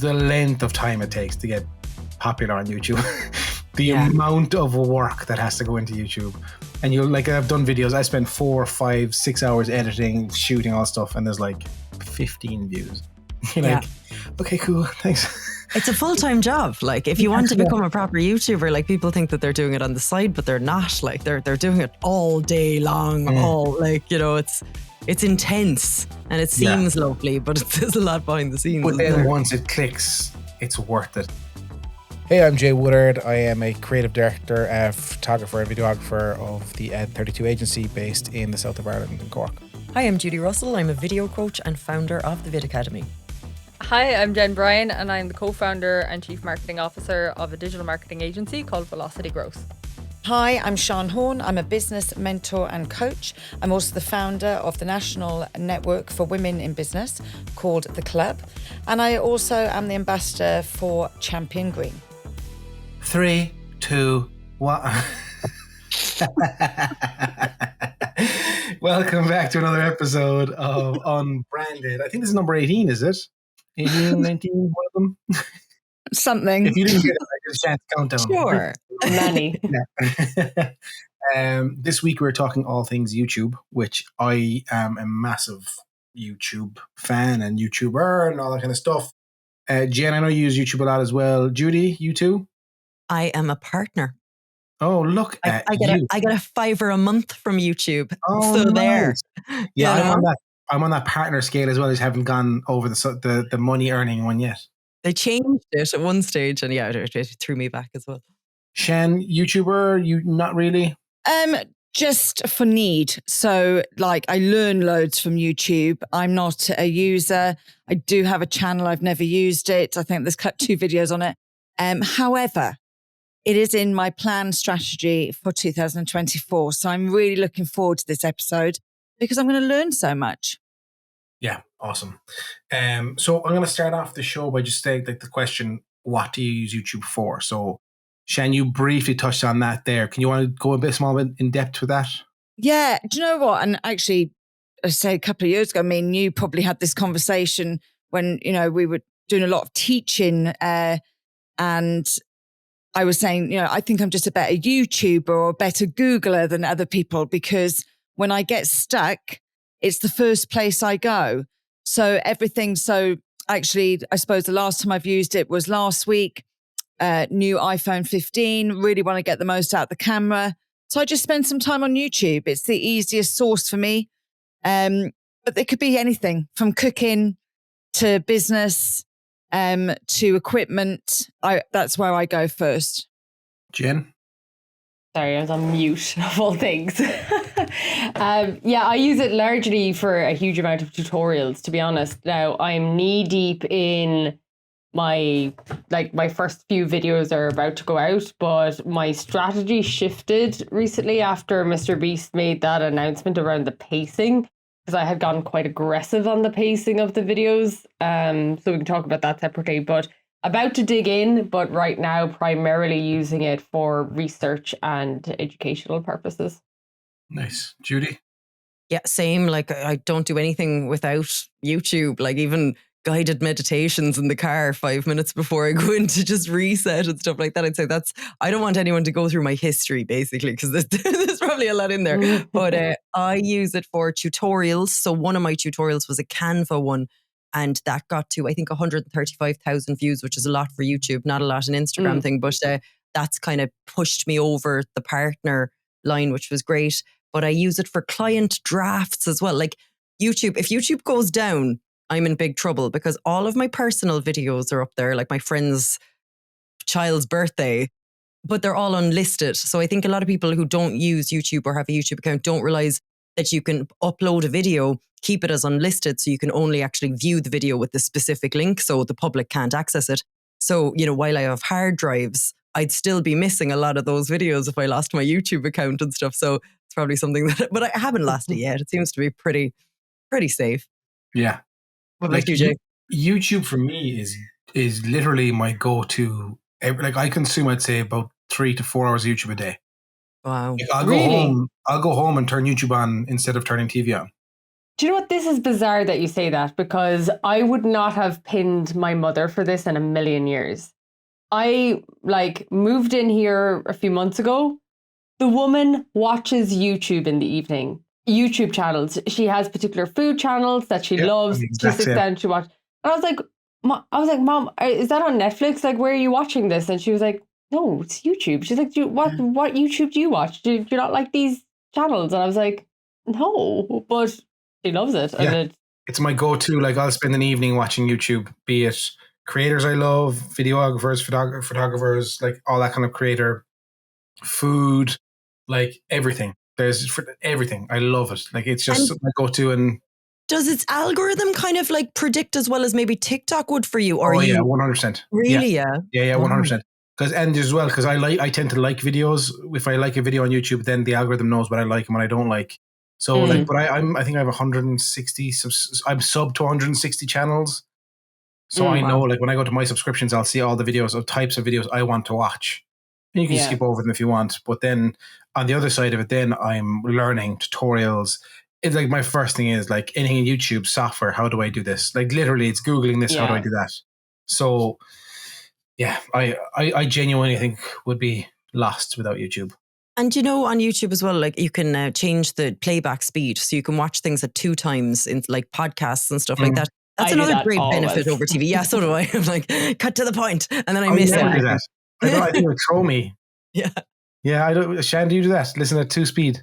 the length of time it takes to get popular on YouTube. The amount of work that has to go into YouTube. And you'll like, I've done videos, I spend 4, 5, 6 hours editing, shooting all stuff, and there's like 15 views. You're like, okay, cool, thanks. It's a full-time job. Like, if you want to become a proper YouTuber, like, people think that they're doing it on the side, but they're not. Like, they're doing it all day long. All, like, you know, it's intense and it seems lovely, but there's a lot behind the scenes. But then once it clicks, it's worth it. Hey, I'm Jay Woodard. I am a creative director, photographer and videographer of the Ed32 agency based in the south of Ireland in Cork. Hi, I'm Judy Russell. I'm a video coach and founder of the Vid Academy. Hi, I'm Jen Bryan and I'm the co-founder and chief marketing officer of a digital marketing agency called Velocity Growth. Hi, I'm Sian Horn. I'm a business mentor and coach. I'm also the founder of the national network for women in business called The Club. And I also am the ambassador for Champion Green. 3, 2, 1. Welcome back to another episode of Unbranded. I think this is number 18, is it? 18, 19, one of them? Something. If you didn't get it, I just chance countdown. Sure. Many. This week we're talking all things YouTube, which I am a massive YouTube fan and YouTuber and all that kind of stuff. Jen, I know you use YouTube a lot as well. Judy, you too? I am a partner. Oh, look at you. I get a $5 a month from YouTube. Oh, so nice. there. Yeah, I'm on that partner scale as well. I just haven't gone over the money earning one yet. They changed it at one stage and it threw me back as well. Shan, YouTuber, you not really? Just for need. So like I learn loads from YouTube. I'm not a user. I do have a channel. I've never used it. I think there's 2 videos on it. However, it is in my plan strategy for 2024. So I'm really looking forward to this episode because I'm going to learn so much. Yeah, awesome. So I'm going to start off the show by just saying like the question, what do you use YouTube for? So Shan, you briefly touched on that there. Can you want to go a small bit in depth with that? Yeah. Do you know what? And actually, I say a couple of years ago, I mean, you probably had this conversation when, you know, we were doing a lot of teaching and I was saying, you know, I think I'm just a better YouTuber or a better Googler than other people because when I get stuck, it's the first place I go. So everything. So actually, I suppose the last time I've used it was last week. New iPhone 15, really want to get the most out of the camera. So I just spend some time on YouTube. It's the easiest source for me. But it could be anything from cooking to business, to equipment. That's where I go first. Jen? Sorry, I was on mute of all things. I use it largely for a huge amount of tutorials, to be honest. Now, I'm knee deep in my first few videos are about to go out, but my strategy shifted recently after Mr. Beast made that announcement around the pacing, because I had gone quite aggressive on the pacing of the videos. So we can talk about that separately, but about to dig in, but right now primarily using it for research and educational purposes. Nice. Judy? Yeah, same. Like I don't do anything without YouTube, like even guided meditations in the car 5 minutes before I go in to just reset and stuff like that. I'd say I don't want anyone to go through my history basically because there's probably a lot in there. But I use it for tutorials. So one of my tutorials was a Canva one and that got to, I think, 135,000 views, which is a lot for YouTube, not a lot an Instagram thing. But that's kind of pushed me over the partner line, which was great. But I use it for client drafts as well. Like YouTube, if YouTube goes down, I'm in big trouble because all of my personal videos are up there, like my friend's child's birthday, but they're all unlisted. So I think a lot of people who don't use YouTube or have a YouTube account don't realize that you can upload a video, keep it as unlisted, so you can only actually view the video with the specific link, so the public can't access it. So, you know, while I have hard drives, I'd still be missing a lot of those videos if I lost my YouTube account and stuff. So it's probably something that, but I haven't lost it yet. It seems to be pretty safe. Yeah. What about you, Jay? YouTube for me is literally my go-to. Like I consume, I'd say about 3 to 4 hours of YouTube a day. Wow. Like I'll go home and turn YouTube on instead of turning TV on. Do you know what? This is bizarre that you say that, because I would not have pinned my mother for this in a million years. I moved in here a few months ago. The woman watches YouTube in the evening. YouTube channels. She has particular food channels that she loves. She sits down and she watches. And I was like, Mom, is that on Netflix? Like, where are you watching this? And she was like, no, it's YouTube. She's like, what YouTube do you watch? Do you not like these channels? And I was like, no, but she loves it. Yeah. And it's my go-to. Like, I'll spend an evening watching YouTube, be it creators I love, videographers, photographers, like all that kind of creator, food, like everything. There's everything. I love it. Like, it's just my go-to. And does its algorithm kind of like predict as well as maybe TikTok would for you? Or yeah, 100%. Really? Yeah. Yeah, 100%. Because I tend to like videos. If I like a video on YouTube, then the algorithm knows what I like and what I don't like. So I think I have 160. I'm sub to 160 channels. So I know, like, when I go to my subscriptions, I'll see all the videos of types of videos I want to watch. And you can skip over them if you want. But then on the other side of it, then I'm learning tutorials. It's like my first thing is like anything in YouTube software. How do I do this? Like, literally, it's Googling this. How do I do that? So yeah, I genuinely think would be lost without YouTube. And on YouTube as well, like, you can change the playback speed, so you can watch things at 2 times in like podcasts and stuff like that. That's another great benefit over TV. Yeah, so do I. I'm like, cut to the point, and then I miss it. Do that. I think it would throw me. Yeah. Yeah, I don't. Shan, do you do that? Listen at 2 speed.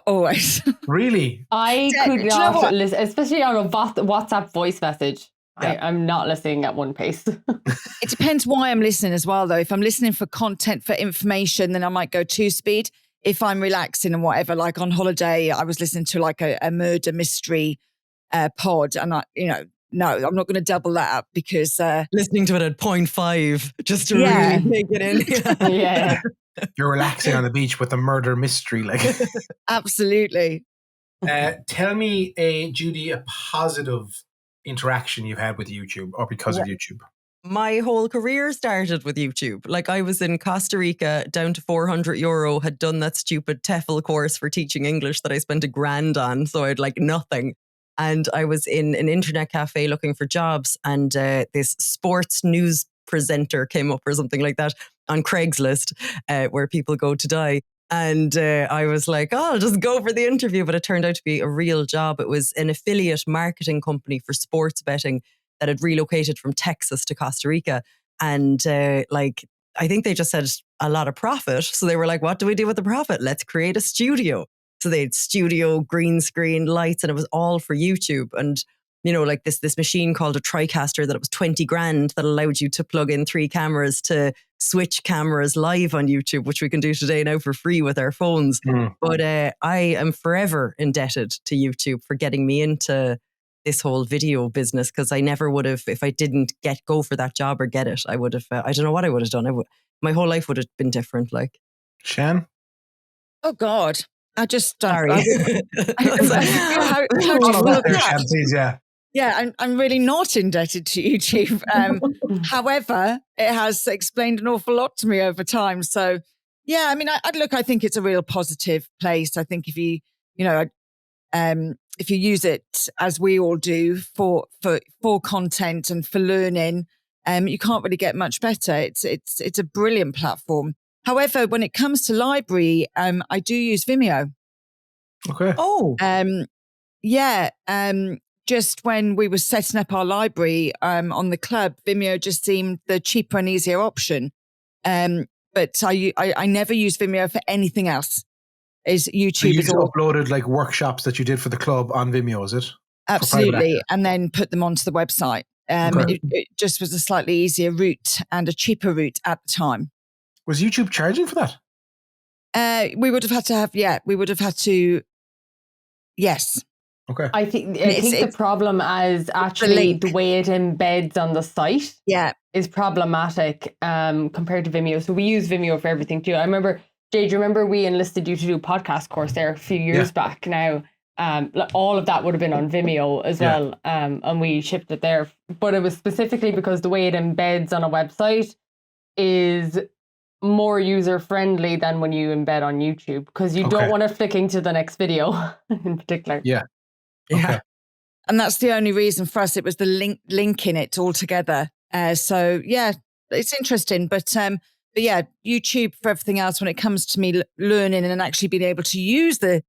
Always. Really? I could not listen, especially on a WhatsApp voice message. Yeah. I'm not listening at one pace. It depends why I'm listening as well, though. If I'm listening for content, for information, then I might go 2 speed. If I'm relaxing and whatever, like on holiday, I was listening to like a murder mystery pod, and no, I'm not going to double that up, because listening to it at 0.5 just to really take it in. Yeah. You're relaxing on the beach with a murder mystery, like. Absolutely. Tell me, Judy, a positive interaction you've had with YouTube, or because of YouTube. My whole career started with YouTube. Like, I was in Costa Rica, down to €400, had done that stupid TEFL course for teaching English that I spent $1,000 on. So I had like nothing. And I was in an internet cafe looking for jobs, and this sports news presenter came up or something like that on Craigslist, where people go to die. And I was like, I'll just go for the interview. But it turned out to be a real job. It was an affiliate marketing company for sports betting that had relocated from Texas to Costa Rica. And I think they just had a lot of profit. So they were like, what do we do with the profit? Let's create a studio. So they had studio, green screen, lights, and it was all for YouTube. And, like this machine called a TriCaster, that it was $20,000 that allowed you to plug in 3 cameras to switch cameras live on YouTube, which we can do today now for free with our phones. But I am forever indebted to YouTube for getting me into this whole video business, because I never would have, if I didn't go for that job or get it, I would have, I don't know what I would have done. My whole life would have been different. Like, Shan? Oh God. I just don't. Sorry. Yeah, I'm really not indebted to YouTube. However, it has explained an awful lot to me over time. So, yeah, I mean, I think it's a real positive place. I think if you use it, as we all do, for content and for learning, you can't really get much better. It's a brilliant platform. However, when it comes to library, I do use Vimeo. Okay. Oh. Just when we were setting up our library on the club, Vimeo just seemed the cheaper and easier option. But I never use Vimeo for anything else. YouTube so you is all uploaded like workshops that you did for the club on Vimeo, is it? Absolutely, and then put them onto the website. It just was a slightly easier route and a cheaper route at the time. Was YouTube charging for that? We would have had to. Yes. Okay. I think the problem is actually the way it embeds on the site. Is problematic compared to Vimeo. So we use Vimeo for everything too. I remember, Jade, you remember we enlisted you to do a podcast course there a few years back now. All of that would have been on Vimeo as well. And we shipped it there. But it was specifically because the way it embeds on a website is more user friendly than when you embed on YouTube, because you don't want it flicking to the next video in particular. Yeah. Okay. And that's the only reason for us. It was the linking it all together. So yeah, it's interesting. But yeah, YouTube for everything else. When it comes to me learning and actually being able to use the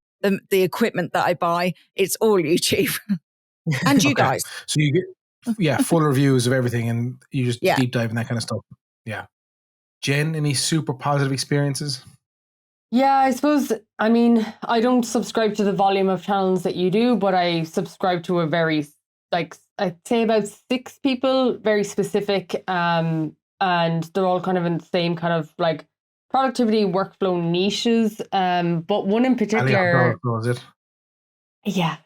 equipment that I buy, it's all YouTube. And you guys. So you get full reviews of everything, and you just Yeah. deep dive in that kind of stuff. Yeah. Jen, any super positive experiences? Yeah, I suppose, I mean, I don't subscribe to the volume of channels that you do, but I subscribe to a very, like, I'd say about 6 people, very specific, and they're all kind of in the same kind of like productivity workflow niches. But one in particular, Was it? yeah.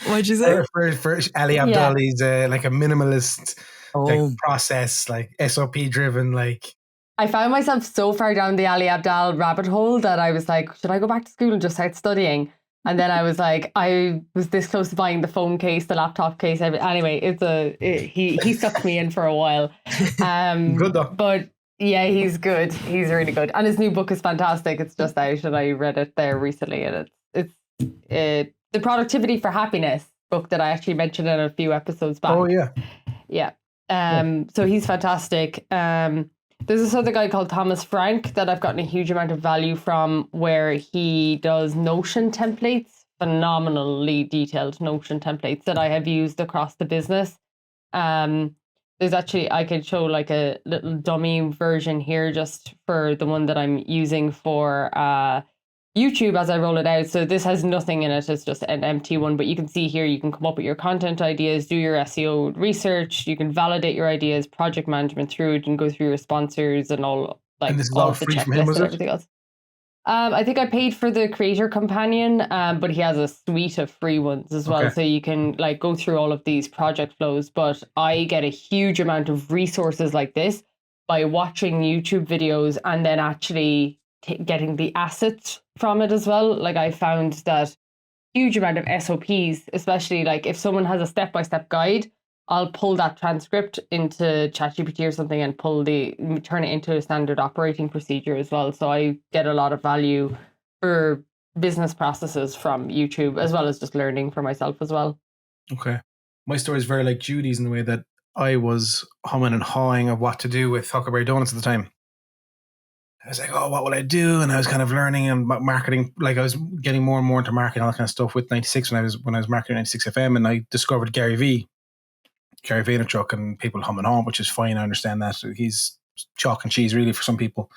What'd you say? For Ali Abdal, he's like a minimalist, like process, like SOP driven, like. I found myself so far down the Ali Abdal rabbit hole that I was like, should I go back to school and just start studying? And then I was like, I was this close to buying the phone case, the laptop case. Anyway, he sucked me in for a while. Good though. But yeah, he's good. He's really good. And his new book is fantastic. It's just out and I read it there recently. And it's The Productivity for Happiness book that I actually mentioned in a few episodes back. Oh, yeah. Yeah. So he's fantastic. There's this other guy called Thomas Frank that I've gotten a huge amount of value from, where he does Notion templates, phenomenally detailed Notion templates that I have used across the business. There's actually, I could show like a little dummy version here just for the one that I'm using for YouTube as I roll it out. So this has nothing in it. It's just an empty one. But you can see here, you can come up with your content ideas, do your SEO research. You can validate your ideas, project management through it, and go through your sponsors and all, like, and this is all all of the free from him, checklists was and it? everything else. I think I paid for the Creator Companion, but he has a suite of free ones as well. Okay. So you can like go through all of these project flows. But I get a huge amount of resources like this by watching YouTube videos and then actually getting the assets from it as well. Like, I found that huge amount of SOPs, especially like if someone has a step-by-step guide, I'll pull that transcript into ChatGPT or something and turn it into a standard operating procedure as well. So I get a lot of value for business processes from YouTube, as well as just learning for myself as well. Okay. My story is very like Judy's in the way that I was humming and hawing of what to do with Huckleberry Donuts at the time. I was like, oh, what will I do? And I was kind of learning and marketing. Like, I was getting more and more into marketing, all that kind of stuff with 96 when I was marketing 96 FM, and I discovered Gary Vaynerchuk, and people humming home, which is fine. I understand that. He's chalk and cheese really for some people.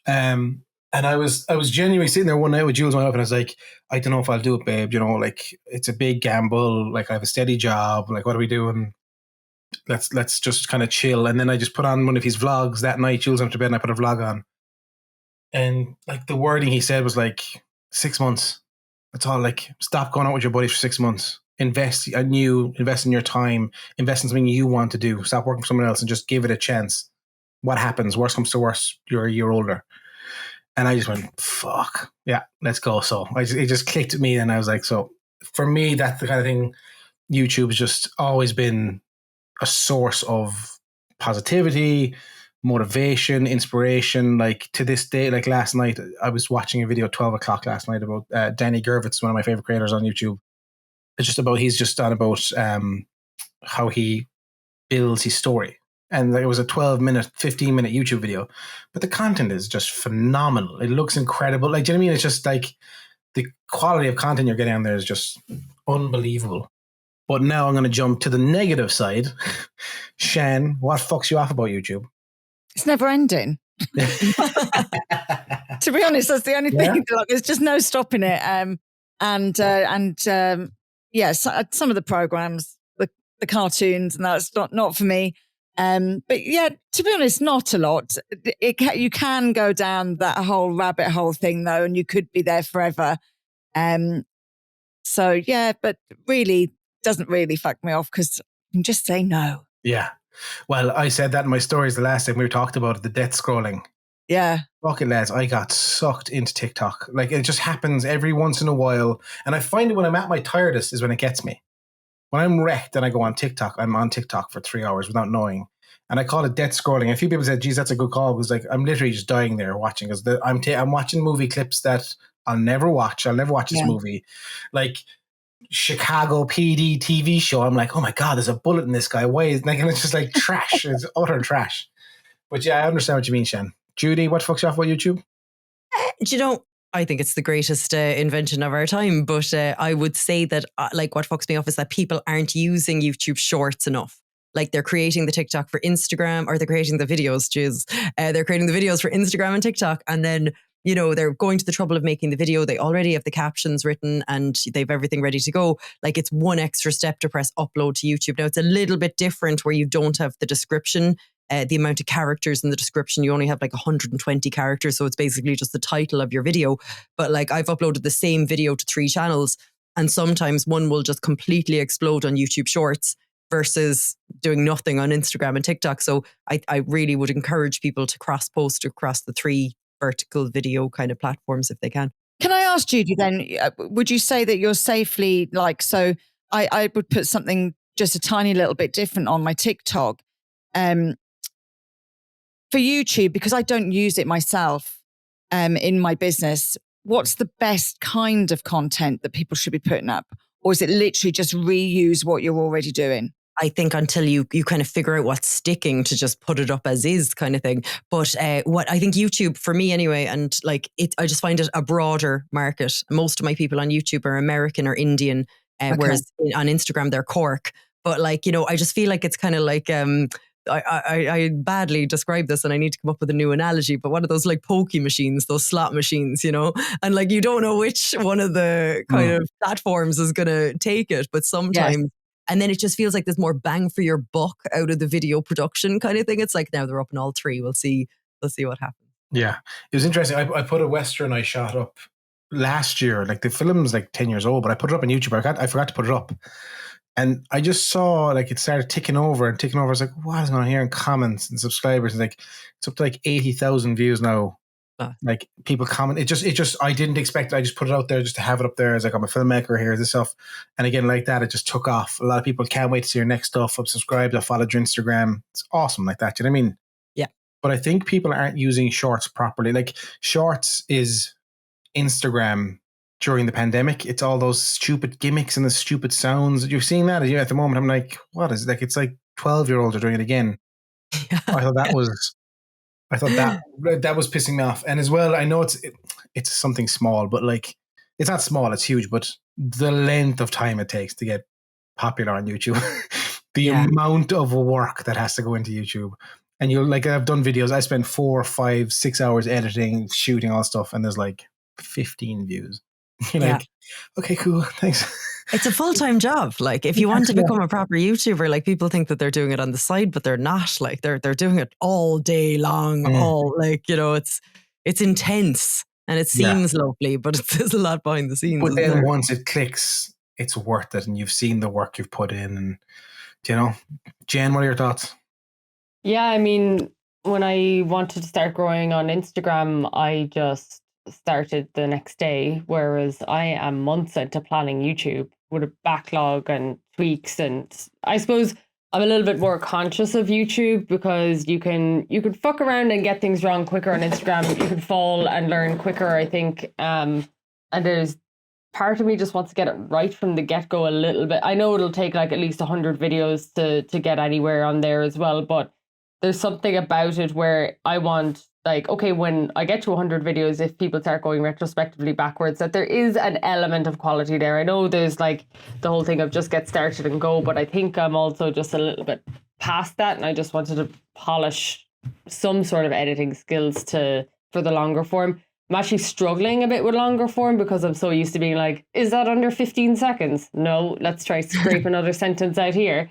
And I was genuinely sitting there one night with Jules, my wife, and I was like, I don't know if I'll do it, babe. You know, like, it's a big gamble. Like, I have a steady job. Like, what are we doing? Let's just kind of chill. And then I just put on one of his vlogs that night. Jules went to bed and I put a vlog on. And like the wording he said was like 6 months. That's all. Like, stop going out with your buddies for 6 months. Invest in your time, invest in something you want to do. Stop working for someone else and just give it a chance. What happens? Worst comes to worst, you're a year older. And I just went, fuck. Yeah, let's go. So it just clicked at me, and I was like, so for me, that's the kind of thing. YouTube has just always been a source of positivity, motivation, inspiration. Like, to this day, like last night, I was watching a video at 12 o'clock last night about Danny Gervitz, one of my favorite creators on YouTube. It's just about, he's just done about how he builds his story. And like, it was a 12-minute, 15-minute YouTube video. But the content is just phenomenal. It looks incredible. Like, do you know what I mean? It's just like the quality of content you're getting on there is just unbelievable. But now I'm going to jump to the negative side. Shan, what fucks you off about YouTube? It's never ending. To be honest, that's the only thing. Like, there's just no stopping it. Yeah, some of the programs, the cartoons, and that's not for me. But yeah, to be honest, not a lot. You can go down that whole rabbit hole thing though, and you could be there forever. So yeah, but really doesn't really fuck me off because you can just say no. Yeah. Well, I said that in my stories the last time we talked about it, the death scrolling. Yeah. Fucking lads, I got sucked into TikTok. Like, it just happens every once in a while. And I find it when I'm at my tiredest is when it gets me. When I'm wrecked and I go on TikTok, I'm on TikTok for 3 hours without knowing. And I call it death scrolling. A few people said, geez, that's a good call. Because like, I'm literally just dying there watching. Because I'm watching movie clips that I'll never watch. I'll never watch this movie. Like, Chicago PD TV show. I'm like, oh my God, there's a bullet in this guy. Why is like, and it's just like trash. It's utter trash. But yeah, I understand what you mean, Shan. Judy, what fucks you off about YouTube? Do you know, I think it's the greatest invention of our time. But I would say that like what fucks me off is that people aren't using YouTube Shorts enough. Like they're creating the TikTok for Instagram, or they're creating the videos, they're creating the videos for Instagram and TikTok. And then, you know, they're going to the trouble of making the video. They already have the captions written and they've everything ready to go. Like it's one extra step to press upload to YouTube. Now it's a little bit different where you don't have the description. The amount of characters in the description, you only have like 120 characters. So it's basically just the title of your video. But like I've uploaded the same video to 3 channels, and sometimes one will just completely explode on YouTube Shorts versus doing nothing on Instagram and TikTok. So I really would encourage people to cross post across the 3 vertical video kind of platforms if they can. Can I ask Judy then, would you say that you're safely like, so I would put something just a tiny little bit different on my TikTok. For YouTube, because I don't use it myself in my business, what's the best kind of content that people should be putting up? Or is it literally just reuse what you're already doing? I think until you kind of figure out what's sticking, to just put it up as is kind of thing. But what I think YouTube, for me anyway, and like it, I just find it a broader market. Most of my people on YouTube are American or Indian, whereas on Instagram they're Cork. But like, you know, I just feel like it's kind of like, I badly describe this and I need to come up with a new analogy, but one of those like pokey machines, those slot machines, you know, and like you don't know which one of the kind of platforms is going to take it, but sometimes, and then it just feels like there's more bang for your buck out of the video production kind of thing. It's like now they're up in all 3. We'll see what happens. Yeah, it was interesting. I put a Western I shot up last year. Like the film's like 10 years old, but I put it up on YouTube. I forgot to put it up. And I just saw like it started ticking over. I was like, what is going on here? And comments and subscribers. And like, it's up to like 80,000 views now. Like people comment. It just, I didn't expect it. I just put it out there just to have it up there. As like, I'm a filmmaker, here's this stuff. And again, like that, it just took off. A lot of people can't wait to see your next stuff. I've subscribed. I followed your Instagram. It's awesome like that. Do you know what I mean? Yeah. But I think people aren't using Shorts properly. Like Shorts is Instagram during the pandemic. It's all those stupid gimmicks and the stupid sounds. You're seeing that at the moment. I'm like, what is it? Like, it's like 12-year-olds are doing it again. I thought that was pissing me off. And as well, I know it's something small, but like, it's not small, it's huge, but the length of time it takes to get popular on YouTube, the amount of work that has to go into YouTube. And you're like, I've done videos. I spend 4, 5, 6 hours editing, shooting all stuff. And there's like 15 views. You're like, okay, cool, thanks. It's a full-time job. Like if you want to become a proper YouTuber, like people think that they're doing it on the side, but they're not. Like they're doing it all day long. All like, you know, it's intense and it seems lovely, but there's a lot behind the scenes. But then once it clicks, it's worth it, and you've seen the work you've put in. And you know, Jen, what are your thoughts? Yeah, I mean, when I wanted to start growing on Instagram, I just started the next day, whereas I am months into planning YouTube with a backlog and tweaks. And I suppose I'm a little bit more conscious of YouTube because you can fuck around and get things wrong quicker on Instagram. You can fall and learn quicker, I think. And there's part of me just wants to get it right from the get-go a little bit. I know it'll take like at least 100 videos to get anywhere on there as well, but there's something about it where I want, like, okay, when I get to 100 videos, if people start going retrospectively backwards, that there is an element of quality there. I know there's like the whole thing of just get started and go, but I think I'm also just a little bit past that, and I just wanted to polish some sort of editing skills for the longer form. I'm actually struggling a bit with longer form because I'm so used to being like, is that under 15 seconds? No, let's try scrape another sentence out here.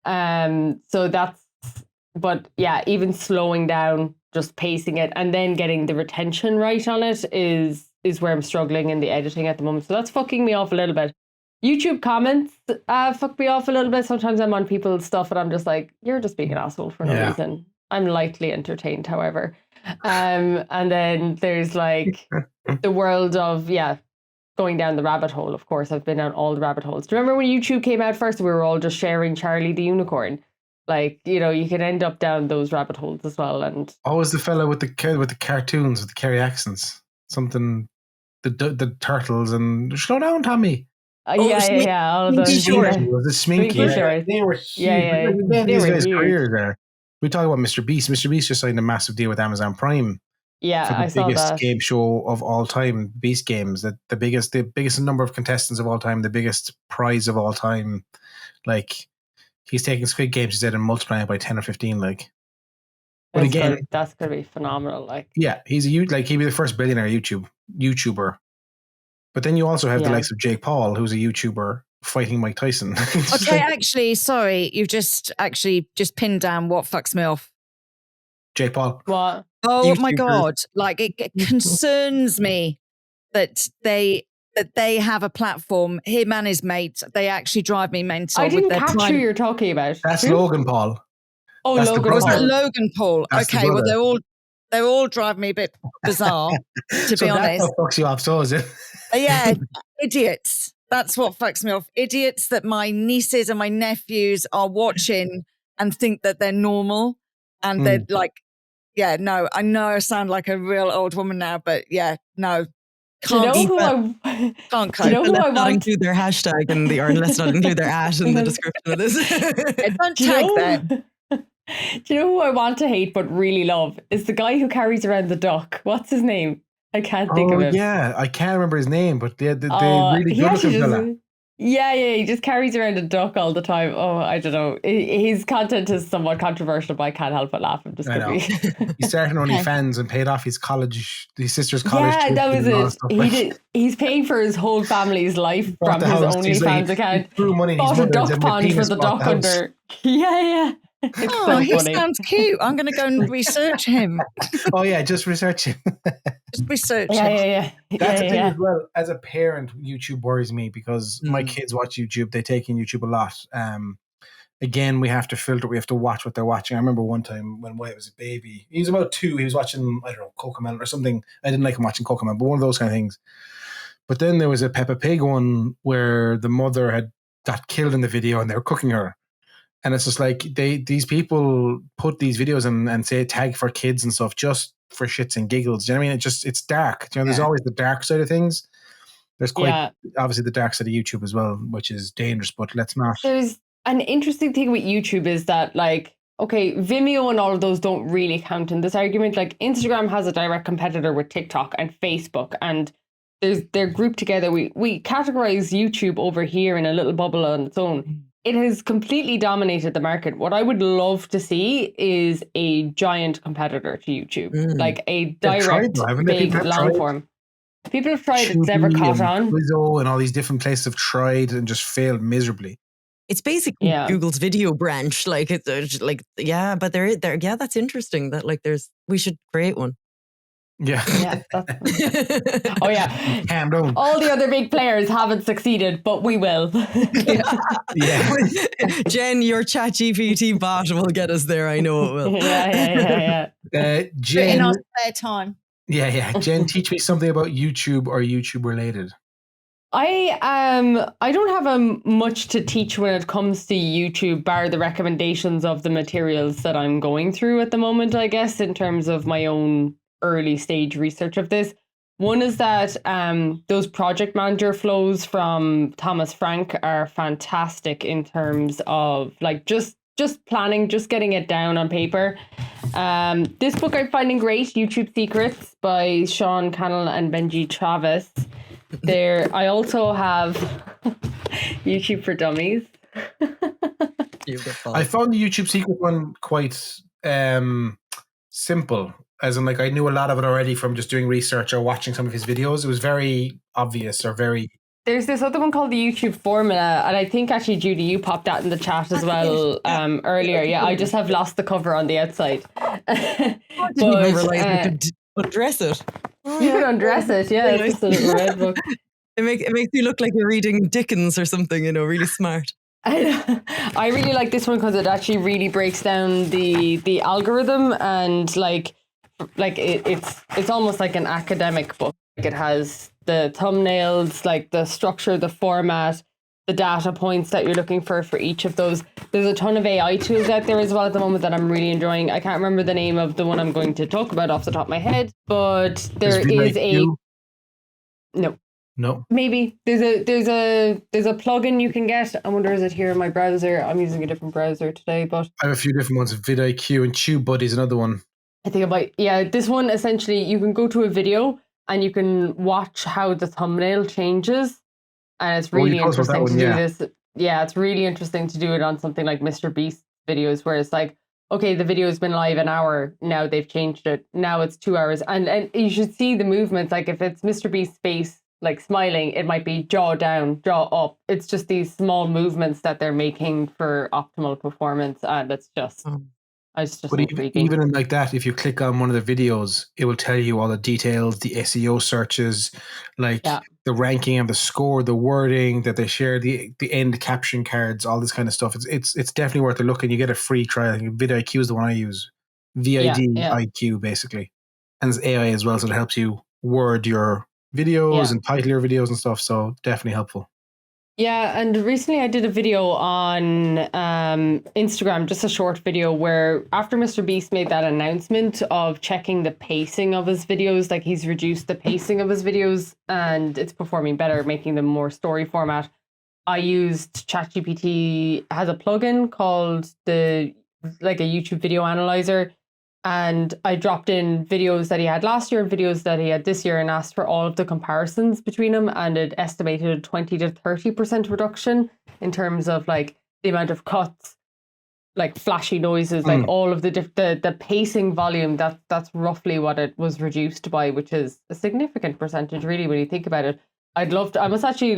So that's, but yeah, even slowing down, just pacing it, and then getting the retention right on it is where I'm struggling in the editing at the moment. So that's fucking me off a little bit. YouTube comments fuck me off a little bit. Sometimes I'm on people's stuff and I'm just like, you're just being an asshole for no reason. I'm lightly entertained, however. And then there's like the world of, going down the rabbit hole. Of course, I've been down all the rabbit holes. Do you remember when YouTube came out first? We were all just sharing Charlie the Unicorn. Like, you know, you can end up down those rabbit holes as well. And always the fella with the cartoons with the Kerry accents, something, the turtles, and slow down, Tommy. All of those. Short. It was a Sminky. Sminky shorts. They were huge. Yeah. They These were guys' huge. careers there. We talk about Mr. Beast. Mr. Beast just signed a massive deal with Amazon Prime Yeah, for the I saw biggest that. game show of all time, Beast Games. The biggest number of contestants of all time, the biggest prize of all time. Like, he's taking Squid Games, he said, and multiplying it by 10 or 15. Like, but again, that's gonna be phenomenal. Like, yeah, he'd be the first billionaire YouTuber. But then you also have the likes of Jake Paul, who's a YouTuber fighting Mike Tyson. Okay, actually, sorry, you've just pinned down what fucks me off. Jake Paul. what? Oh YouTuber. my God. Like, it concerns me that they have a platform, him and his mates, they actually drive me mental. I didn't with their catch time. who you're talking about. That's Who? Logan Paul. Oh, That's the Logan Was brother. that Paul. Logan Paul? That's the Okay, well, brother. they all drive me a bit bizarre, to So be that's honest. what fucks you off, so is it? Yeah, idiots. That's what fucks me off. Idiots that my nieces and my nephews are watching and think that they're normal. And they're like, yeah, no, I know I sound like a real old woman now, but yeah, no. Do you know Can't who cope. I? Can't Do you know cope. who I Let's not want? include their hashtag in the, or let's not include their at in the description of this. Don't Do you tag know? them. Do you know who I want to hate but really love? Is the guy who carries around the duck. What's his name? I can't think of him. Yeah, I can't remember his name, but the really He good actually looking fella. just, yeah, he just carries around a duck all the time. Oh, I don't know. His content is somewhat controversial, but I can't help but laugh. I'm just I know. gonna He started on OnlyFans and paid off his sister's college. Yeah, that was tuition and all it. stuff He like- did. He's paying for his whole family's life Bought from the his house. He's OnlyFans like, account. he threw money in his Bought a mother's duck and my pond for penis the bought duck the house. under. Yeah. It's Oh, so he funny. sounds cute. I'm going to go and research him. Oh yeah, just research it. Just research Yeah, him. That's the thing yeah. as well. As a parent, YouTube worries me because my kids watch YouTube. They take in YouTube a lot. Again, we have to filter. We have to watch what they're watching. I remember one time when Wyatt was a baby. He was about 2. He was watching, I don't know, Cocomelon or something. I didn't like him watching Cocomelon, but one of those kind of things. But then there was a Peppa Pig one where the mother had got killed in the video and they were cooking her. And it's just like these people put these videos and say tag for kids and stuff just for shits and giggles. Do you know what I mean? It's dark. You know, there's always the dark side of things. There's quite obviously the dark side of YouTube as well, which is dangerous, but let's not. There's an interesting thing with YouTube is that, like, okay, Vimeo and all of those don't really count in this argument. Like, Instagram has a direct competitor with TikTok and Facebook, and they're grouped together. We categorize YouTube over here in a little bubble on its own. It has completely dominated the market. What I would love to see is a giant competitor to YouTube, like a direct, big, long form. People have tried, it's never caught on. Quizzo and all these different places have tried and just failed miserably. It's basically Google's video branch. Like, it's like, yeah, but they're yeah, that's interesting that, like, we should create one. Yeah. Oh yeah. Calm down. All the other big players haven't succeeded, but we will. Yeah. Jen, your ChatGPT bot will get us there. I know it will. Yeah. Jen, in our spare time. Yeah. Jen, teach me something about YouTube or YouTube related. I don't have much to teach when it comes to YouTube, bar the recommendations of the materials that I'm going through at the moment, I guess, in terms of my own early stage research of this. One is that those project manager flows from Thomas Frank are fantastic in terms of, like, just planning, just getting it down on paper. This book I'm finding great, YouTube Secrets by Sean Cannell and Benji Travis. I also have YouTube for Dummies. I found the YouTube Secret one quite simple. As in, like, I knew a lot of it already from just doing research or watching some of his videos. It was very obvious or very... There's this other one called the YouTube Formula, and I think actually, Judy, you popped that in the chat as well earlier. Yeah, I just have lost the cover on the outside. I didn't even realize you could undress it. You could undress it, yeah. It's just a little red book. It makes you look like you're reading Dickens or something, you know, really smart. I really like this one because it actually really breaks down the algorithm, and like it's almost like an academic book. Like, it has the thumbnails, like the structure, the format, the data points that you're looking for each of those. There's a ton of AI tools out there as well at the moment that I'm really enjoying. I can't remember the name of the one I'm going to talk about off the top of my head, but there is a... No. No. Maybe there's a plugin you can get. I wonder, is it here in my browser? I'm using a different browser today, but I have a few different ones. vidIQ and TubeBuddy is another one. I think this one, essentially you can go to a video and you can watch how the thumbnail changes, and it's really interesting to do this. Yeah, it's really interesting to do it on something like Mr. Beast videos, where it's like, okay, the video's been live an hour, now they've changed it, now it's 2 hours, and you should see the movements. Like if it's Mr. Beast's face like smiling, it might be jaw down, jaw up. It's just these small movements that they're making for optimal performance, and it's just it's just intriguing. Even like that, if you click on one of the videos, it will tell you all the details, the SEO searches, like the ranking of the score, the wording that they share, the end caption cards, all this kind of stuff. It's definitely worth a look, and you get a free trial. I think vidIQ is the one I use. vidIQ basically, and it's AI as well, so it helps you word your videos and title your videos and stuff. So definitely helpful. Yeah, and recently I did a video on Instagram, just a short video, where after Mr. Beast made that announcement of checking the pacing of his videos, like he's reduced the pacing of his videos and it's performing better, making them more story format. I used ChatGPT, has a plugin called a YouTube video analyzer. And I dropped in videos that he had last year and videos that he had this year and asked for all of the comparisons between them. And it estimated a 20 to 30% reduction in terms of like the amount of cuts, like flashy noises, like all of the pacing volume. That's roughly what it was reduced by, which is a significant percentage, really, when you think about it. I must actually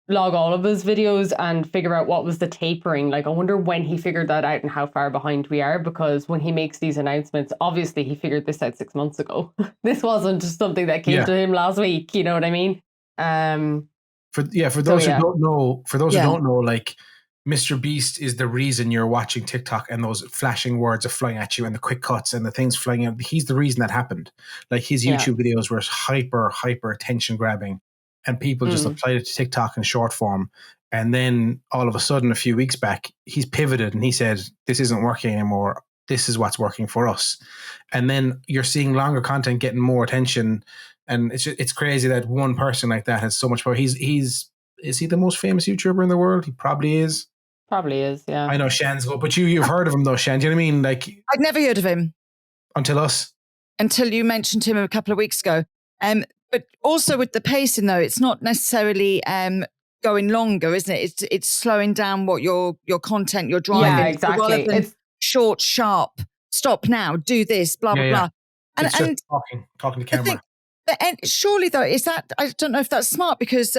log all of his videos and figure out what was the tapering. Like, I wonder when he figured that out and how far behind we are, because when he makes these announcements, obviously he figured this out 6 months ago. This wasn't just something that came to him last week. You know what I mean? For those who don't know, like Mr. Beast is the reason you're watching TikTok and those flashing words are flying at you and the quick cuts and the things flying out. He's the reason that happened. Like his YouTube videos were hyper attention grabbing. And people just applied it to TikTok in short form. And then all of a sudden, a few weeks back, he's pivoted and he said, this isn't working anymore. This is what's working for us. And then you're seeing longer content getting more attention. And it's crazy that one person like that has so much power. Is he the most famous YouTuber in the world? He probably is. Probably is, yeah. I know Shan's go, but you've heard of him though, Shan. Do you know what I mean? Like, I'd never heard of him. Until you mentioned him a couple of weeks ago. But also with the pacing, though, it's not necessarily going longer, isn't it? It's slowing down what your content you're driving. Yeah, exactly. Rather than it's short, sharp. Stop now. Do this. Blah blah blah. And it's just talking to camera. And surely, though, I don't know if that's smart, because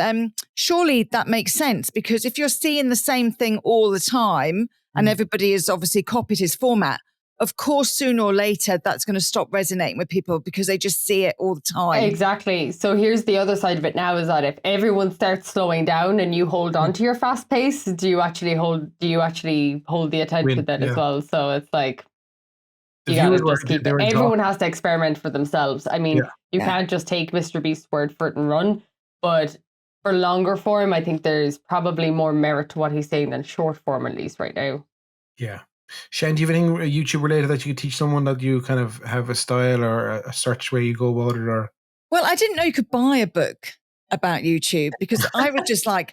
surely that makes sense, because if you're seeing the same thing all the time and everybody has obviously copied his format, of course, sooner or later, that's going to stop resonating with people because they just see it all the time. Exactly. So here's the other side of it now, is that if everyone starts slowing down and you hold on to your fast pace, do you actually hold the attention then as well? So it's like, you got to just keep it. Everyone has to experiment for themselves. I mean, you can't just take Mr. Beast's word for it and run. But for longer form, I think there's probably more merit to what he's saying than short form, at least right now. Yeah. Shane, do you have anything YouTube related that you could teach someone, that you kind of have a style or a search way you go about it? Or well, I didn't know you could buy a book about YouTube, because I would just I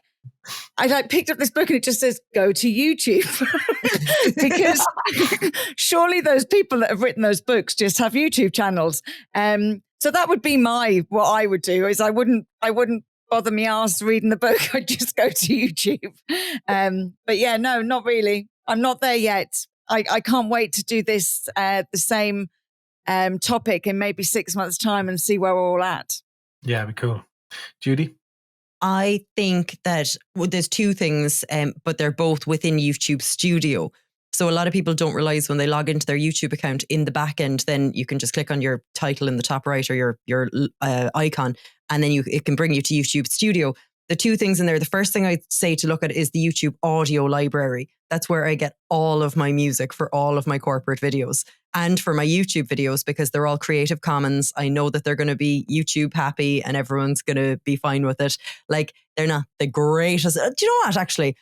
picked up this book and it just says, go to YouTube. Because surely those people that have written those books just have YouTube channels. So that would be what I would do, is I wouldn't bother me ass reading the book. I'd just go to YouTube. But yeah, no, not really. I'm not there yet. I can't wait to do this, the same topic in maybe 6 months' time and see where we're all at. Yeah, it'd be cool. Judy? I think that there's two things, but they're both within YouTube Studio. So a lot of people don't realize when they log into their YouTube account in the back end, then you can just click on your title in the top right, or your icon, and then it can bring you to YouTube Studio. The two things in there, the first thing I'd say to look at is the YouTube audio library. That's where I get all of my music for all of my corporate videos and for my YouTube videos, because they're all Creative Commons. I know that they're going to be YouTube happy and everyone's going to be fine with it. Like, they're not the greatest. Do you know what? Actually,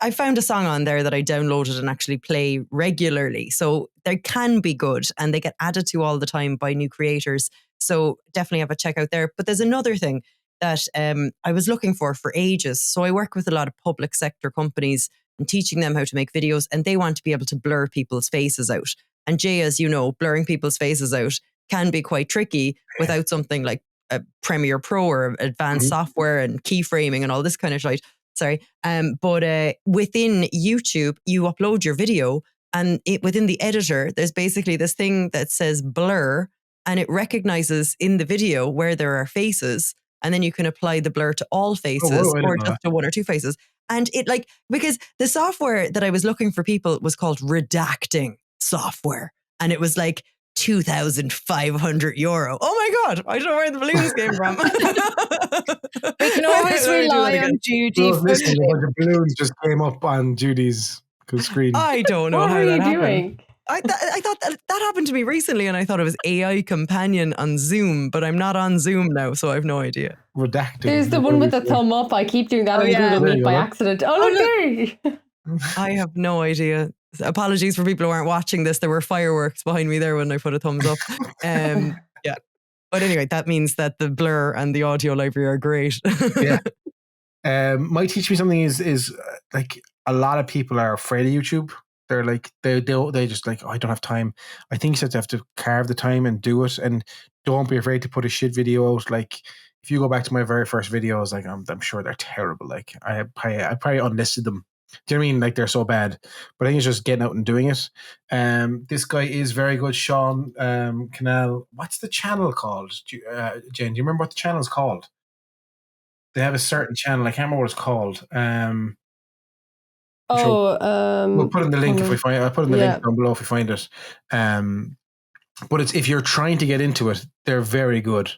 I found a song on there that I downloaded and actually play regularly. So they can be good and they get added to all the time by new creators. So definitely have a check out there. But there's another thing that I was looking for ages. So I work with a lot of public sector companies and teaching them how to make videos, and they want to be able to blur people's faces out. And Jay, as you know, blurring people's faces out can be quite tricky without something like a Premiere Pro or advanced software and keyframing and all this kind of shit. Sorry. But within YouTube, you upload your video, and within the editor, there's basically this thing that says blur, and it recognizes in the video where there are faces. And then you can apply the blur to all faces or just to one or two faces. And it because the software that I was looking for people was called redacting software. And it was like €2,500. Oh my God. I don't know where the balloons came from. We can always rely on Judy. A bunch of balloons just came up on Judy's screen. I don't know What how are that you happened. doing? I thought that happened to me recently, and I thought it was AI companion on Zoom, but I'm not on Zoom now, so I have no idea. Redacting. There's the one with the thumb up. I keep doing that on Google Meet by accident. Oh, look there. I have no idea. Apologies for people who aren't watching this. There were fireworks behind me there when I put a thumbs up. Yeah. But anyway, that means that the blur and the audio library are great. Yeah. Might teach me something is like a lot of people are afraid of YouTube. They're like they just like, oh, I don't have time. I think you have to carve the time and do it, and don't be afraid to put a shit video out. Like if you go back to my very first videos, like I'm sure they're terrible. Like I probably unlisted them. Do you know what I mean? Like they're so bad. But I think it's just getting out and doing it. This guy is very good, Sean Canal. What's the channel called? Jen, do you remember what the channel is called? They have a certain channel. I can't remember what it's called. We'll put in the link if we find it. I'll put in the link down below if we find it. But it's if you're trying to get into it, they're very good.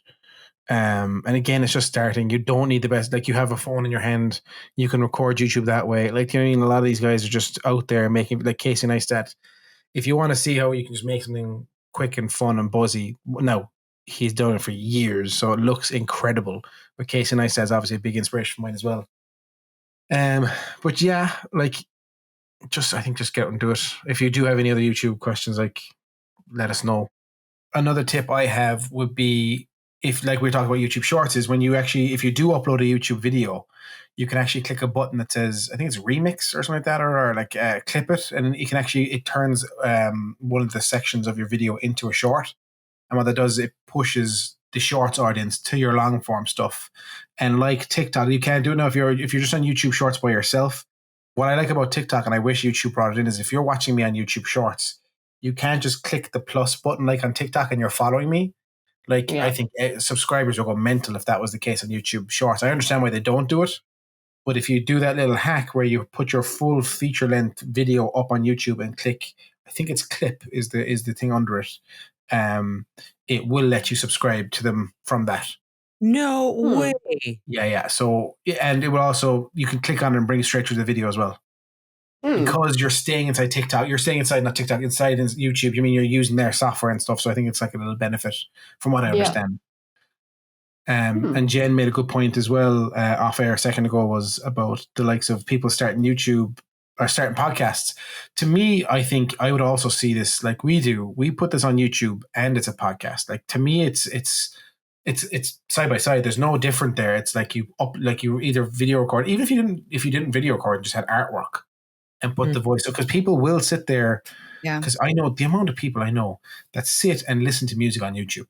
And again, it's just starting. You don't need the best. Like you have a phone in your hand, you can record YouTube that way. Like, you know what I mean? A lot of these guys are just out there making, like Casey Neistat. If you want to see how you can just make something quick and fun and buzzy, now he's done it for years, so it looks incredible. But Casey Neistat is obviously a big inspiration for mine as well. But yeah, like I think just get out and do it. If you do have any other YouTube questions, like let us know. Another tip I have would be, if like we talk about YouTube Shorts, is when if you do upload a YouTube video, you can actually click a button that says, I think it's remix or something like that, or like clip it, and you can it turns one of the sections of your video into a short. And what that does, it pushes the shorts audience to your long form stuff. And like TikTok, you can't do it now if you're just on YouTube Shorts by yourself. What I like about TikTok, and I wish YouTube brought it in, is if you're watching me on YouTube Shorts, you can't just click the plus button like on TikTok and you're following me. Like, I think subscribers will go mental if that was the case on YouTube Shorts. I understand why they don't do it, but if you do that little hack where you put your full feature length video up on YouTube and click, I think it's clip is the thing under it, it will let you subscribe to them from that. No way. Yeah. So, and it will also, you can click on it and bring it straight through the video as well. Because you're staying inside TikTok, not TikTok, inside YouTube. You mean you're using their software and stuff. So I think it's like a little benefit from what I understand. And Jen made a good point as well off air a second ago, was about the likes of people starting YouTube or starting podcasts. To me, I think I would also see this like we do. We put this on YouTube and it's a podcast. Like to me, it's side by side. There's no different there. It's like you either video record, even if you didn't video record, just had artwork and put the voice. Because people will sit there. Yeah. Because I know the amount of people I know that sit and listen to music on YouTube,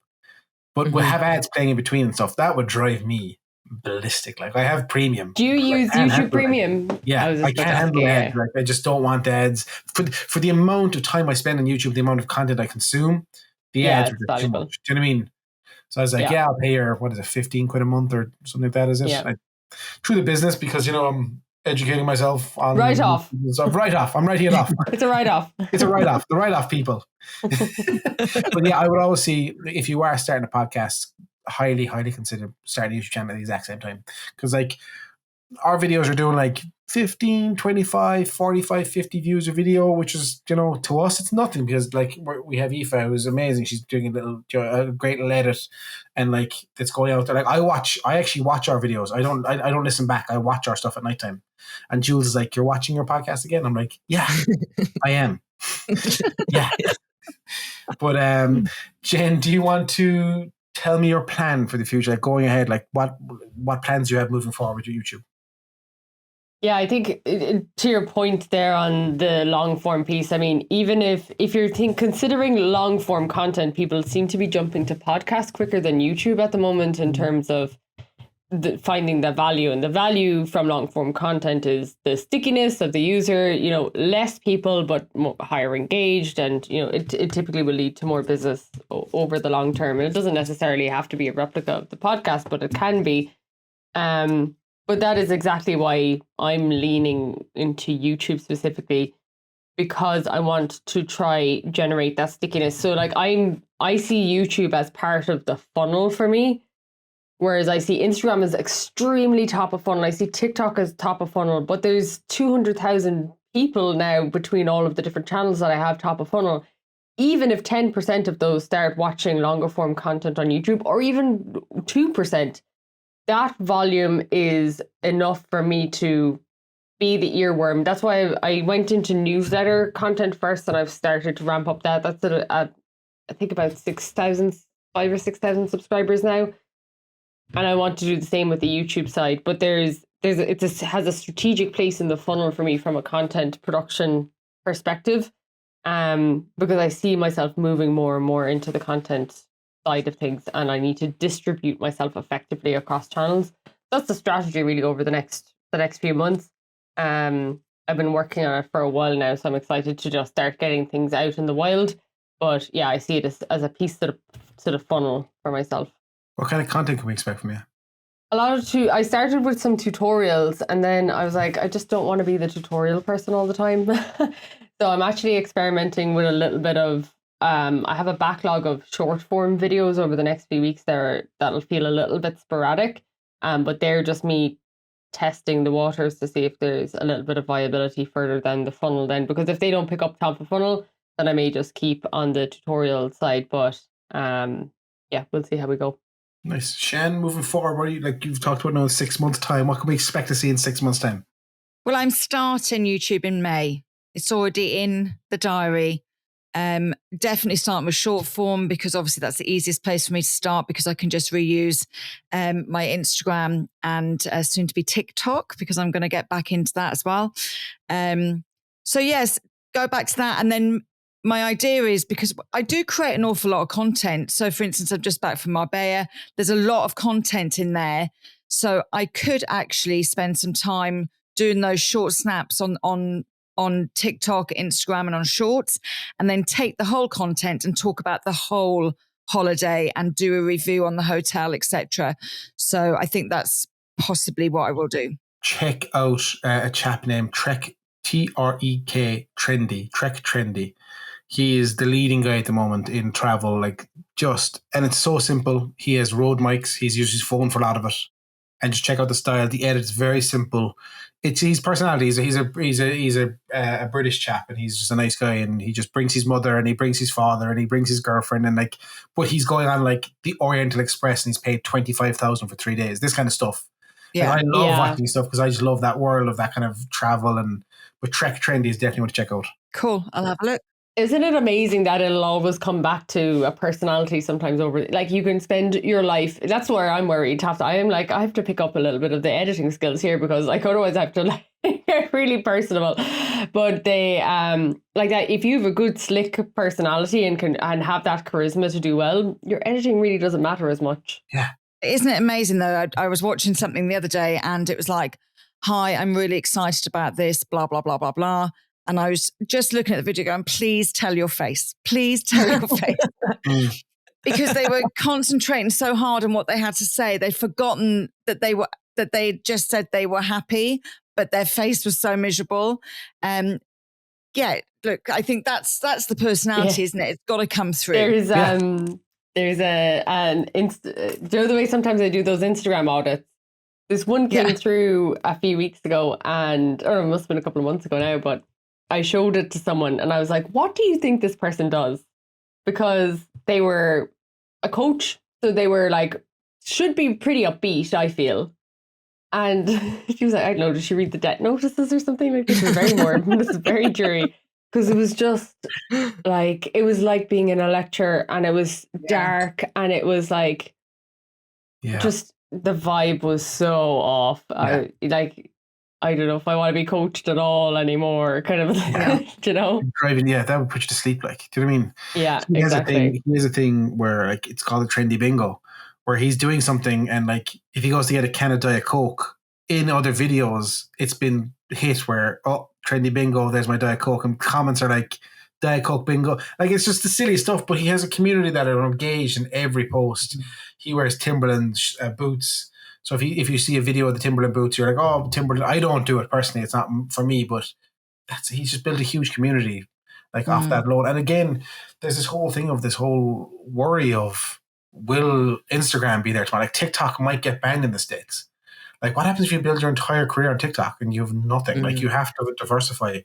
but will have ads playing in between and stuff. That would drive me ballistic. Like I have premium. Do you use YouTube Premium? Yeah, I can't handle ads. Like I just don't want ads for the amount of time I spend on YouTube, the amount of content I consume. The ads are too much. Do you know what I mean? So I was like, I'll pay her, what is it, 15 quid a month or something like that, is it? Yeah. Through the business, because, I'm educating myself on... Write off. Write off. I'm writing it off. It's a write-off. It's a write-off. The write-off people. But yeah, I would always see, if you are starting a podcast, highly, highly consider starting a YouTube channel at the exact same time. Because like, our videos are doing like 15, 25, 45, 50 views a video, which is, to us, it's nothing because like we have Aoife, who's amazing. She's doing a great little edit and like it's going out there. Like I actually watch our videos. I don't listen back. I watch our stuff at nighttime. And Jules is like, you're watching your podcast again? I'm like, yeah, I am. Yeah. But Jen, do you want to tell me your plan for the future, like going ahead, like what plans do you have moving forward with YouTube? Yeah, I think to your point there on the long form piece, I mean, even if you're considering long form content, people seem to be jumping to podcasts quicker than YouTube at the moment in terms of finding the value. And the value from long form content is the stickiness of the user, less people, but higher engaged. And, it typically will lead to more business over the long term. And it doesn't necessarily have to be a replica of the podcast, but it can be. But that is exactly why I'm leaning into YouTube specifically, because I want to try generate that stickiness. So like I see YouTube as part of the funnel for me, whereas I see Instagram as extremely top of funnel. I see TikTok as top of funnel, but there's 200,000 people now between all of the different channels that I have top of funnel. Even if 10% of those start watching longer form content on YouTube, or even 2%, that volume is enough for me to be the earworm. That's why I went into newsletter content first, and I've started to ramp up that. That's at I think about 5,000 or 6,000 subscribers now, and I want to do the same with the YouTube side. But it has a strategic place in the funnel for me from a content production perspective, because I see myself moving more and more into the content side of things, and I need to distribute myself effectively across channels. That's the strategy really over the next few months. I've been working on it for a while now, so I'm excited to just start getting things out in the wild. But yeah, I see it as a piece to the funnel for myself. What kind of content can we expect from you? I started with some tutorials, and then I was like, I just don't want to be the tutorial person all the time. So I'm actually experimenting with a little bit of I have a backlog of short form videos over the next few weeks that'll feel a little bit sporadic, but they're just me testing the waters to see if there's a little bit of viability further down the funnel then, because if they don't pick up top of funnel, then I may just keep on the tutorial side. But yeah, we'll see how we go. Nice. Shan, moving forward, you've talked about now in 6 months' time, what can we expect to see in 6 months' time? Well, I'm starting YouTube in May. It's already in the diary. Definitely starting with short form, because obviously that's the easiest place for me to start, because I can just reuse my Instagram and soon to be TikTok, because I'm going to get back into that as well. So yes, go back to that. And then my idea is, because I do create an awful lot of content. So for instance, I'm just back from Marbella. There's a lot of content in there. So I could actually spend some time doing those short snaps on TikTok, Instagram, and on Shorts, and then take the whole content and talk about the whole holiday and do a review on the hotel, etc. So I think that's possibly what I will do. Check out a chap named Trek, Trek Trendy. He is the leading guy at the moment in travel, and it's so simple. He has Rode mics. He's used his phone for a lot of it. And just check out the style. The edit's very simple. It's his personality. He's a British chap, and he's just a nice guy. And he just brings his mother, and he brings his father, and he brings his girlfriend, and but he's going on the Oriental Express, and he's paid 25,000 for 3 days. This kind of stuff. Yeah, I love watching stuff, because I just love that world of that kind of travel. But Trek Trendy is definitely one to check out. Cool. I'll have a look. Isn't it amazing that it'll always come back to a personality sometimes over, you can spend your life, that's where I'm worried. I have to pick up a little bit of the editing skills here, because otherwise I have to get really personable. But they, that, if you have a good slick personality and have that charisma to do well, your editing really doesn't matter as much. Yeah. Isn't it amazing though? I was watching something the other day, and it was like, hi, I'm really excited about this, blah, blah, blah, blah, blah. And I was just looking at the video going, please tell your face. Please tell your face. Because they were concentrating so hard on what they had to say. They'd forgotten that they just said they were happy, but their face was so miserable. Yeah, look, I think that's the personality, isn't it? It's got to come through. There's do you know the way sometimes they do those Instagram audits? This one came through a few weeks ago, or it must have been a couple of months ago now, but I showed it to someone and I was like, what do you think this person does? Because they were a coach. So they were should be pretty upbeat, I feel. And she was like, I don't know, did she read the debt notices or something? This is very jury. because it was just like, it was like being in a lecture, and it was dark, and it was like, just the vibe was so off. I don't know if I want to be coached at all anymore, kind of, you know? Driving, that would put you to sleep. Like, do you know what I mean? Yeah, so exactly. He has a thing where, like, it's called a trendy bingo, where he's doing something, and like, if he goes to get a can of Diet Coke, in other videos, it's been hit where, oh, trendy bingo, there's my Diet Coke, and comments are like, Diet Coke bingo. Like, it's just the silly stuff, but he has a community that are engaged in every post. He wears Timberland boots. So if you see a video of the Timberland boots, you're like, oh, Timberland. I don't do it personally. It's not for me, but he's just built a huge community like off that load. And again, there's this whole thing of this whole worry of, will Instagram be there tomorrow? Like, TikTok might get banned in the States. Like, what happens if you build your entire career on TikTok and you have nothing? Like, you have to diversify,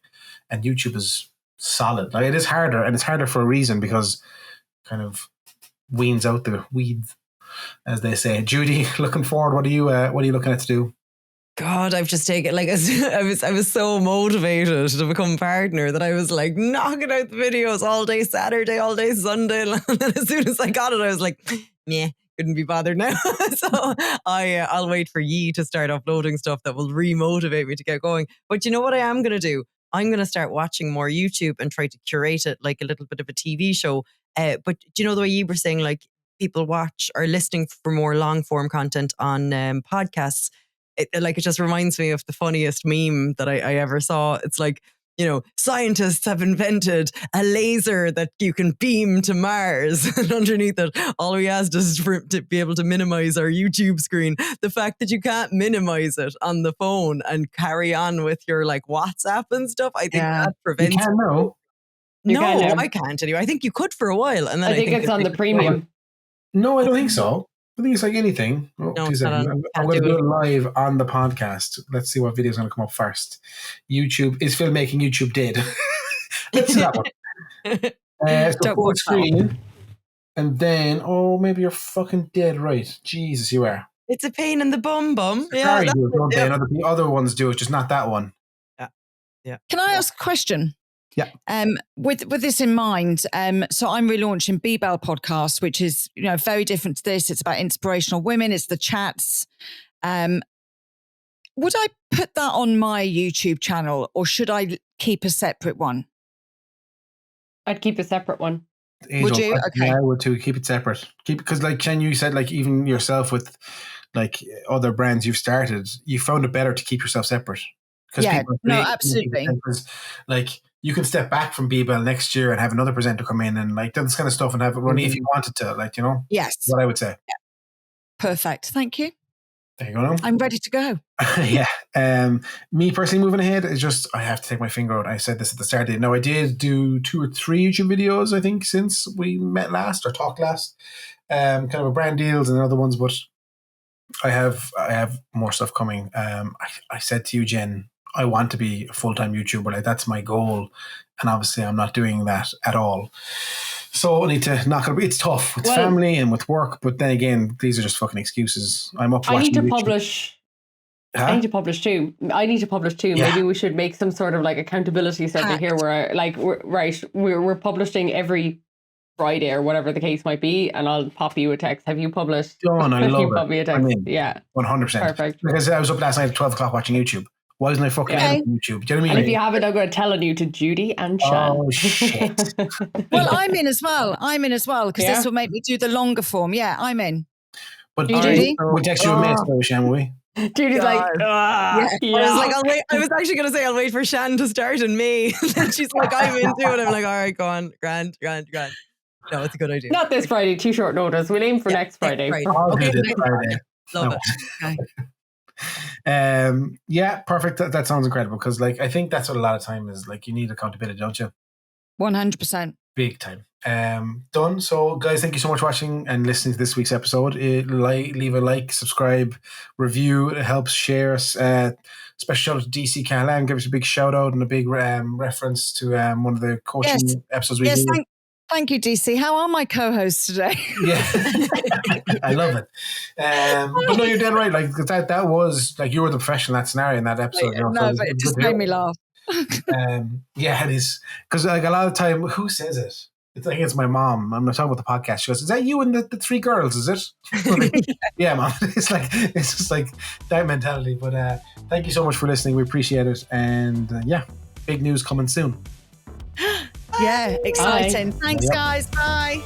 and YouTube is solid. Like, it is harder, and it's harder for a reason, because kind of weans out the weeds, as they say. Judy, looking forward, what are you looking at to do? God, I've just taken, like, I was so motivated to become partner that I was like knocking out the videos all day Saturday, all day Sunday, and then as soon as I got it, I was like, yeah, couldn't be bothered now. So I'll wait for ye to start uploading stuff that will re-motivate me to get going. But you know what I am going to do? I'm going to start watching more YouTube and try to curate it like a little bit of a TV show. But do you know the way you were saying, like, people watch or listening for more long form content on podcasts? It just reminds me of the funniest meme that I ever saw. It's like, you know, scientists have invented a laser that you can beam to Mars. And underneath it, all we asked is to be able to minimize our YouTube screen. The fact that you can't minimize it on the phone and carry on with your like WhatsApp and stuff, I think that prevents. You can now. No, I can't anyway. I think you could for a while. And then I think it's on the premium. No, I don't think so. I think it's like anything. Oh, No, I'm going to do it live on the podcast. Let's see what video is going to come up first. YouTube. Is filmmaking YouTube dead? Let's see that one. So full screen. And then, maybe you're fucking dead right. Jesus, you are. It's a pain in the bum. Yeah, the other ones do it, just not that one. Yeah. Can I ask a question? Yeah. With this in mind, so I'm relaunching B-Bell podcast, which is, you know, very different to this. It's about inspirational women. It's the chats. Would I put that on my YouTube channel, or should I keep a separate one? I'd keep a separate one. Would you? Okay. Yeah, I would too. Keep it separate. Because like Ken, you said, like even yourself with like other brands you've started, you found it better to keep yourself separate. Yeah, no, absolutely. Like, you can step back from B-Bell next year and have another presenter come in and like this kind of stuff and have it running if you wanted to, like, you know? Yes. That's what I would say. Yeah. Perfect. Thank you. There you go. Now. I'm ready to go. Yeah. Me personally moving ahead is just, I have to take my finger out. I said this at the start of it. Now, I did do 2 or 3 YouTube videos, I think, since we met last or talked last. Kind of a brand deals and other ones, but I have more stuff coming. I said to you, Jen, I want to be a full-time YouTuber. Like, that's my goal. And obviously I'm not doing that at all. So I need to knock it. It's tough with family and with work. But then again, these are just fucking excuses. I'm up watching YouTube. I need to publish too. Yeah. Maybe we should make some sort of like accountability something here where like, we're publishing every Friday or whatever the case might be, and I'll pop you a text. Have you published? Done. I love it. Pop me a text. Yeah. 100%. Perfect. Because I was up last night at 12 o'clock watching YouTube. Why isn't I fucking editing YouTube? Do you know what I mean? And if you haven't, I'm going to tell on you to Judy and Shan. Oh, shit. Well, I'm in as well. Because this will make me do the longer form. Yeah, I'm in. But Judy? We'll text you a message, Shan, will we? Judy's like, I was like, I'll wait. I was actually going to say, I'll wait for Shan to start in May. And she's like, I'm into it. I'm like, all right, go on. Grand. No, it's a good idea. Not this Friday, too short notice. We'll aim for next Friday. I'll do this Friday. Love it. Okay. Yeah, perfect. That sounds incredible, because like I think that's what a lot of time is like. You need accountability, don't you? 100%. Big time. Done. So guys, thank you so much for watching and listening to this week's episode. Leave a like, subscribe, review. It helps. Share us. Special shout out to DC Callahan. Give us a big shout out and a big reference to one of the coaching episodes we did. Thank you, DC. How are my co-hosts today? Yeah, I love it. But no, you're dead right. Like that was like you were the professional in that scenario in that episode. No, but it just made me laugh. Yeah, it is. Because like a lot of the time, who says it? I think it's my mom. I'm not talking about the podcast. She goes, "Is that you and the three girls? Is it?" Like, yeah, mom. It's just like that mentality. But thank you so much for listening. We appreciate it. And yeah, big news coming soon. Yeah, exciting. Bye. Thanks, Yep. guys. Bye.